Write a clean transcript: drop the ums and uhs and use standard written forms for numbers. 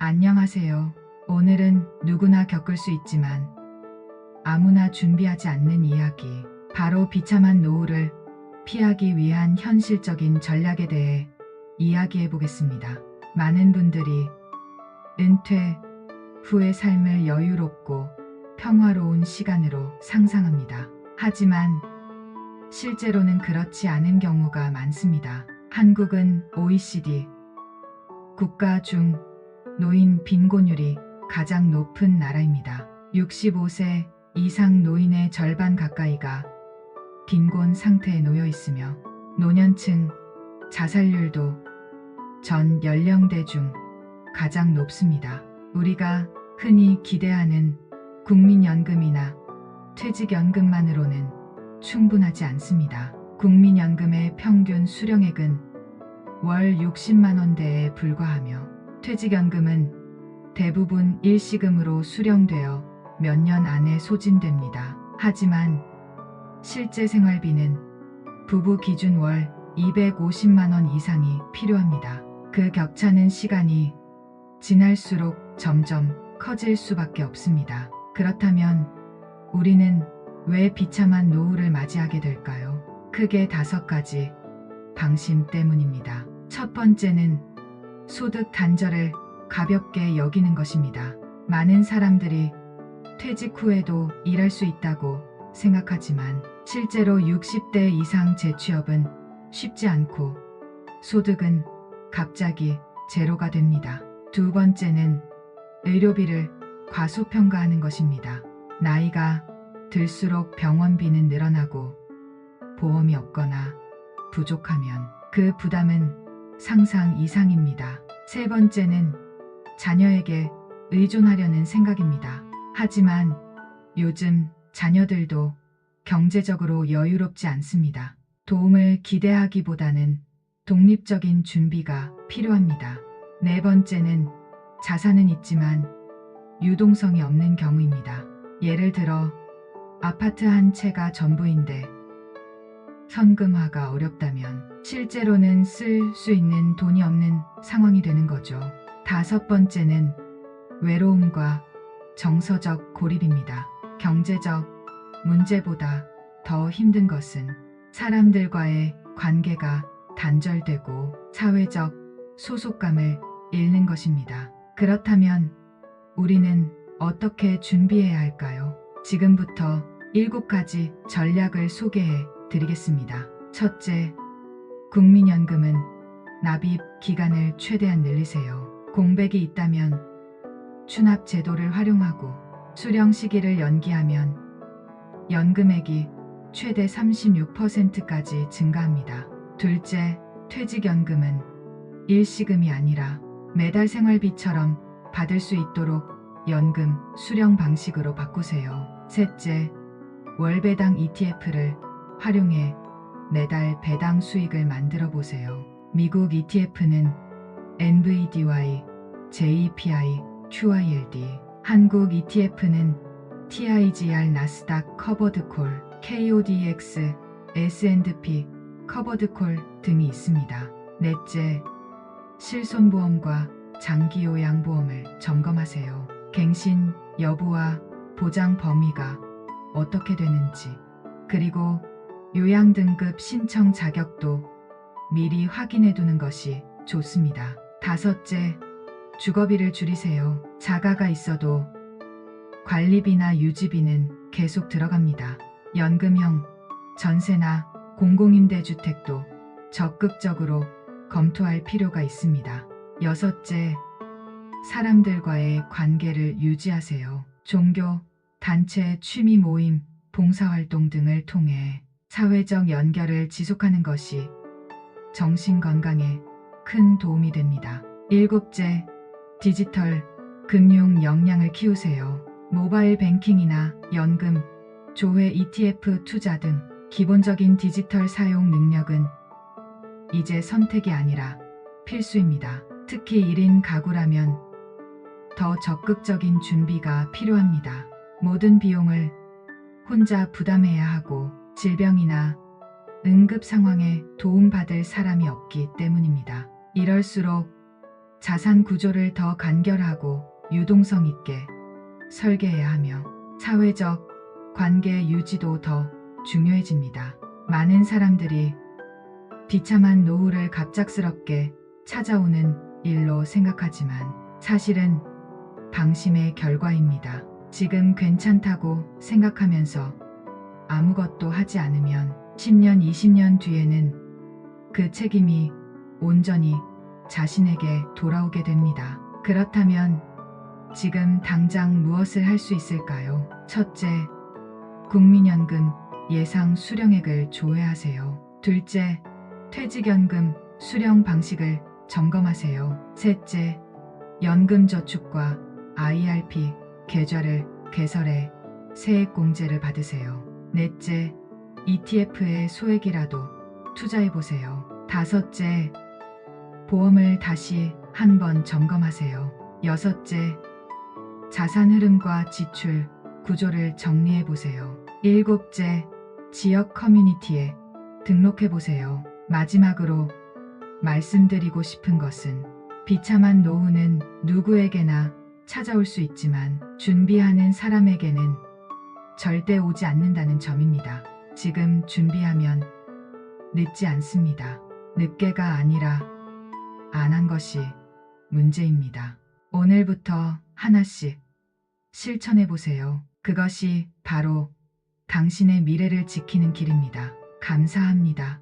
안녕하세요. 오늘은 누구나 겪을 수 있지만 아무나 준비하지 않는 이야기, 바로 비참한 노후를 피하기 위한 현실적인 전략에 대해 이야기해 보겠습니다. 많은 분들이 은퇴 후의 삶을 여유롭고 평화로운 시간으로 상상합니다. 하지만 실제로는 그렇지 않은 경우가 많습니다. 한국은 OECD 국가 중 노인 빈곤율이 가장 높은 나라입니다. 65세 이상 노인의 절반 가까이가 빈곤 상태에 놓여 있으며 노년층 자살률도 전 연령대 중 가장 높습니다. 우리가 흔히 기대하는 국민연금이나 퇴직연금만으로는 충분하지 않습니다. 국민연금의 평균 수령액은 월 60만 원대에 불과하며 퇴직연금은 대부분 일시금으로 수령되어 몇 년 안에 소진됩니다. 하지만 실제 생활비는 부부 기준 월 250만 원 이상이 필요합니다. 그 격차는 시간이 지날수록 점점 커질 수밖에 없습니다. 그렇다면 우리는 왜 비참한 노후를 맞이하게 될까요? 크게 5가지 방심 때문입니다. 첫 번째는 소득 단절을 가볍게 여기는 것입니다. 많은 사람들이 퇴직 후에도 일할 수 있다고 생각하지만 실제로 60대 이상 재취업은 쉽지 않고 소득은 갑자기 제로가 됩니다. 두 번째는 의료비를 과소평가하는 것입니다. 나이가 들수록 병원비는 늘어나고 보험이 없거나 부족하면 그 부담은 상상 이상입니다. 세 번째는 자녀에게 의존하려는 생각입니다. 하지만 요즘 자녀들도 경제적으로 여유롭지 않습니다. 도움을 기대하기보다는 독립적인 준비가 필요합니다. 네 번째는 자산은 있지만 유동성이 없는 경우입니다. 예를 들어 아파트 한 채가 전부인데 현금화가 어렵다면 실제로는 쓸 수 있는 돈이 없는 상황이 되는 거죠. 다섯 번째는 외로움과 정서적 고립입니다. 경제적 문제보다 더 힘든 것은 사람들과의 관계가 단절되고 사회적 소속감을 잃는 것입니다. 그렇다면 우리는 어떻게 준비해야 할까요? 지금부터 7가지 전략을 소개해 드리겠습니다. 첫째, 국민연금은 납입 기간을 최대한 늘리세요. 공백이 있다면 추납 제도를 활용하고 수령 시기를 연기하면 연금액이 최대 36%까지 증가합니다. 둘째, 퇴직연금은 일시금이 아니라 매달 생활비처럼 받을 수 있도록 연금 수령 방식으로 바꾸세요. 셋째, 월배당 ETF를 활용해 매달 배당 수익을 만들어 보세요. 미국 ETF는 NVDY, JPI, QYLD, 한국 ETF는 TIGR, 나스닥 커버드콜, KODX, S&P 커버드콜 등이 있습니다. 넷째, 실손보험과 장기요양보험을 점검하세요. 갱신 여부와 보장 범위가 어떻게 되는지, 그리고 요양등급 신청 자격도 미리 확인해 두는 것이 좋습니다. 다섯째, 주거비를 줄이세요. 자가가 있어도 관리비나 유지비는 계속 들어갑니다. 연금형 전세나 공공임대주택도 적극적으로 검토할 필요가 있습니다. 여섯째, 사람들과의 관계를 유지하세요. 종교, 단체, 취미 모임, 봉사활동 등을 통해 사회적 연결을 지속하는 것이 정신 건강에 큰 도움이 됩니다. 일곱째, 디지털 금융 역량을 키우세요. 모바일 뱅킹이나 연금, 조회, ETF 투자 등 기본적인 디지털 사용 능력은 이제 선택이 아니라 필수입니다. 특히 1인 가구라면 더 적극적인 준비가 필요합니다. 모든 비용을 혼자 부담해야 하고 질병이나 응급 상황에 도움받을 사람이 없기 때문입니다. 이럴수록 자산 구조를 더 간결하고 유동성 있게 설계해야 하며 사회적 관계 유지도 더 중요해집니다. 많은 사람들이 비참한 노후를 갑작스럽게 찾아오는 일로 생각하지만 사실은 방심의 결과입니다. 지금 괜찮다고 생각하면서 아무것도 하지 않으면 10년, 20년 뒤에는 그 책임이 온전히 자신에게 돌아오게 됩니다. 그렇다면 지금 당장 무엇을 할 수 있을까요? 첫째, 국민연금 예상 수령액을 조회하세요. 둘째, 퇴직연금 수령 방식을 점검하세요. 셋째, 연금저축과 IRP 계좌를 개설해 세액공제를 받으세요. 넷째, ETF에 소액이라도 투자해보세요. 다섯째, 보험을 다시 한번 점검하세요. 여섯째, 자산 흐름과 지출 구조를 정리해보세요. 일곱째, 지역 커뮤니티에 등록해보세요. 마지막으로 말씀드리고 싶은 것은 비참한 노후는 누구에게나 찾아올 수 있지만 준비하는 사람에게는 절대 오지 않는다는 점입니다. 지금 준비하면 늦지 않습니다. 늦게가 아니라 안 한 것이 문제입니다. 오늘부터 하나씩 실천해 보세요. 그것이 바로 당신의 미래를 지키는 길입니다. 감사합니다.